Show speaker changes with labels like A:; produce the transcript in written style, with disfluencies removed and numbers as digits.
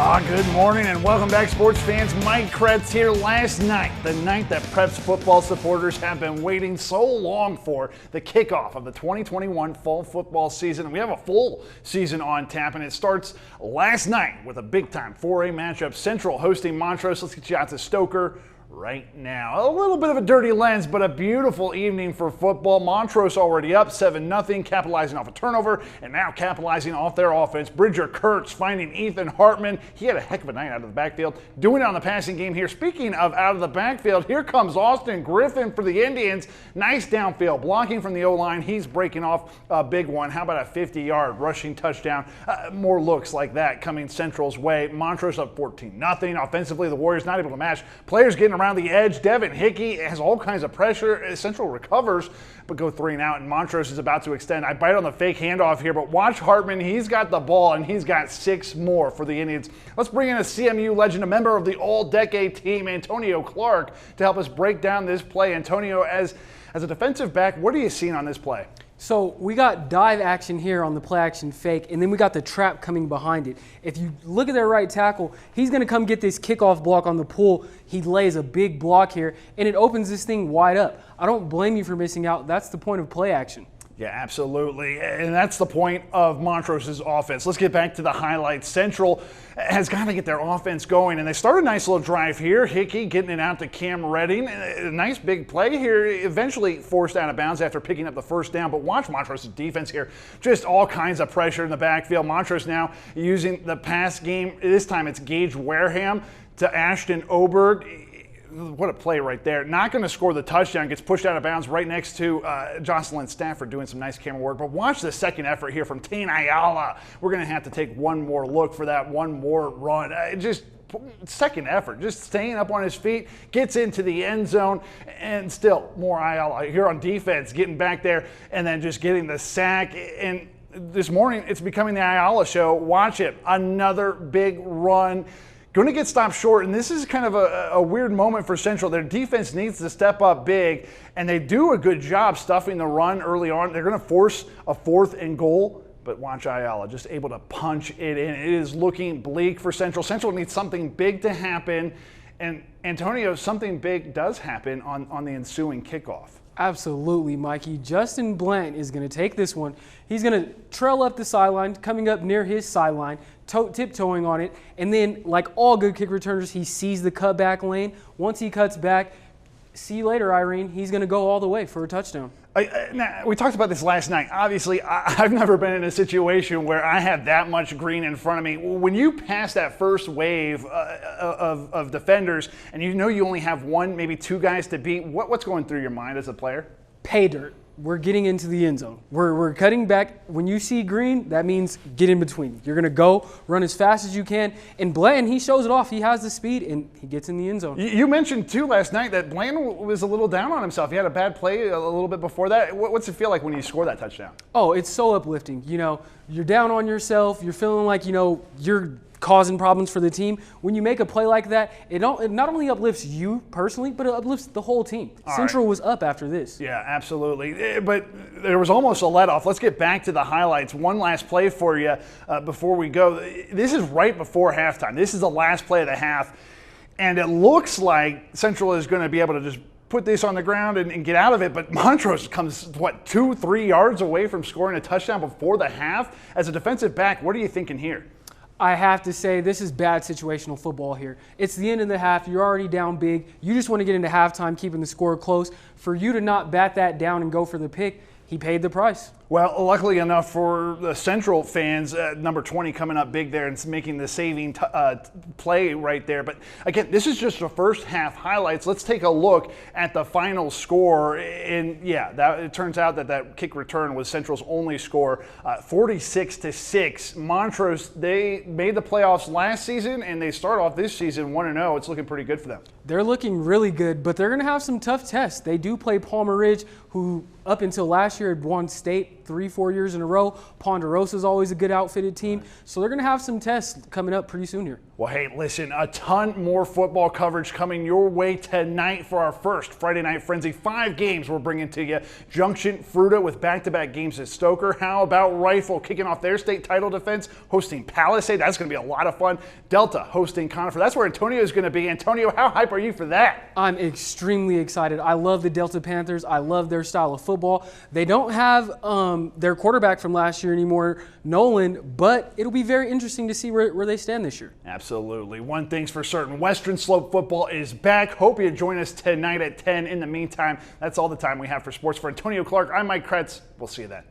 A: Good morning and welcome back, sports fans. Mike Kretz here. Last night, the night that Preps football supporters have been waiting so long for, the kickoff of the 2021 fall football season. We have a full season on tap, and it starts last night with a big-time 4A matchup. Central hosting Montrose. Let's get you out to Stoker right now. A little bit of a dirty lens, but a beautiful evening for football. Montrose already up 7-0, capitalizing off a turnover, and now capitalizing off their offense. Bridger Kurtz finding Ethan Hartman. He had a heck of a night out of the backfield, doing it on the passing game here. Speaking of out of the backfield, here comes Austin Griffin for the Indians. Nice downfield, blocking from the O-line. He's breaking off a big one. How about a 50-yard rushing touchdown? More looks like that coming Central's way. Montrose up 14-0. Offensively, the Warriors not able to match. Players getting around the edge. Devin Hickey has all kinds of pressure. Central recovers, but go 3 and out, and Montrose is about to extend. I bite on the fake handoff here, but watch Hartman. He's got the ball, and he's got 6 more for the Indians. Let's bring in a CMU legend, a member of the all-decade team, Antonio Clark, to help us break down this play. Antonio, as a defensive back, what are you seeing on this play?
B: So we got dive action here on the play action fake, and then we got the trap coming behind it. If you look at their right tackle, he's going to come get this kickoff block on the pull. He lays a big block here, and it opens this thing wide up. I don't blame you for missing out. That's the point of play action.
A: Yeah, absolutely. And that's the point of Montrose's offense. Let's get back to the highlights. Central has got to get their offense going, and they start a nice little drive here. Hickey getting it out to Cam Redding. A nice big play here, eventually forced out of bounds after picking up the first down. But watch Montrose's defense here. Just all kinds of pressure in the backfield. Montrose now using the pass game. This time it's Gage Wareham to Ashton Oberg. What a play right there. Not going to score the touchdown. Gets pushed out of bounds right next to Jocelyn Stafford doing some nice camera work. But watch the second effort here from Tane Ayala. We're going to have to take one more look for that one more run. Just second effort, just staying up on his feet, gets into the end zone, and still more Ayala here on defense, getting back there and then just getting the sack. And this morning, it's becoming the Ayala show. Watch it. Another big run. Going to get stopped short, and this is kind of a weird moment for Central. Their defense needs to step up big, and they do a good job stuffing the run early on. They're going to force a 4th and goal, but watch Ayala just able to punch it in. It is looking bleak for Central. Central needs something big to happen, and Antonio, something big does happen on the ensuing kickoff.
B: Absolutely, Mikey. Justin Blanton is going to take this one. He's going to trail up the sideline, coming up near his sideline, tiptoeing on it, and then, like all good kick returners, he sees the cutback lane. Once he cuts back, see you later, Irene. He's going to go all the way for a touchdown.
A: Now, we talked about this last night. Obviously, I've never been in a situation where I had that much green in front of me. When you pass that first wave of defenders and you know you only have 1, maybe 2 guys to beat, what's going through your mind as a player?
B: Pay dirt. We're getting into the end zone. We're cutting back. When you see green, that means get in between. You're going to go, run as fast as you can. And Blanton, he shows it off. He has the speed, and he gets in the end zone.
A: You mentioned, too, last night that Blanton was a little down on himself. He had a bad play a little bit before that. What's it feel like when you score that touchdown?
B: Oh, it's so uplifting. You know, you're down on yourself. You're feeling like, you're causing problems for the team. When you make a play like that, it not only uplifts you personally, but it uplifts the whole team. Central was up after this.
A: Yeah, absolutely. But there was almost a let-off. Let's get back to the highlights. One last play for you before we go. This is right before halftime. This is the last play of the half, and it looks like Central is going to be able to just put this on the ground and get out of it, but Montrose comes, 2-3 yards away from scoring a touchdown before the half. As a defensive back, what are you thinking here?
B: I have to say, this is bad situational football here. It's the end of the half. You're already down big. You just want to get into halftime, keeping the score close. For you to not bat that down and go for the pick, he paid the price.
A: Well, luckily enough for the Central fans, number 20 coming up big there and making the saving play right there. But again, this is just the first half highlights. Let's take a look at the final score. And yeah, it turns out that kick return was Central's only score, 46-6. Montrose, they made the playoffs last season, and they start off this season 1-0. It's looking pretty good for them.
B: They're looking really good, but they're going to have some tough tests. They do play Palmer Ridge, who up until last year had won state. think 3-4 years in a row. Ponderosa is always a good outfitted team. So they're going to have some tests coming up pretty soon here.
A: Well, hey, listen, a ton more football coverage coming your way tonight for our first Friday Night Frenzy. 5 games we're bringing to you. Junction, Fruita with back-to-back games at Stoker. How about Rifle kicking off their state title defense, hosting Palisade? That's going to be a lot of fun. Delta hosting Conifer. That's where Antonio is going to be. Antonio, how hype are you for that?
B: I'm extremely excited. I love the Delta Panthers. I love their style of football. They don't have their quarterback from last year anymore, Nolan, but it'll be very interesting to see where they stand this year.
A: Absolutely. One thing's for certain, Western Slope football is back. Hope you join us tonight at 10. In the meantime, that's all the time we have for sports. For Antonio Clark, I'm Mike Kretz. We'll see you then.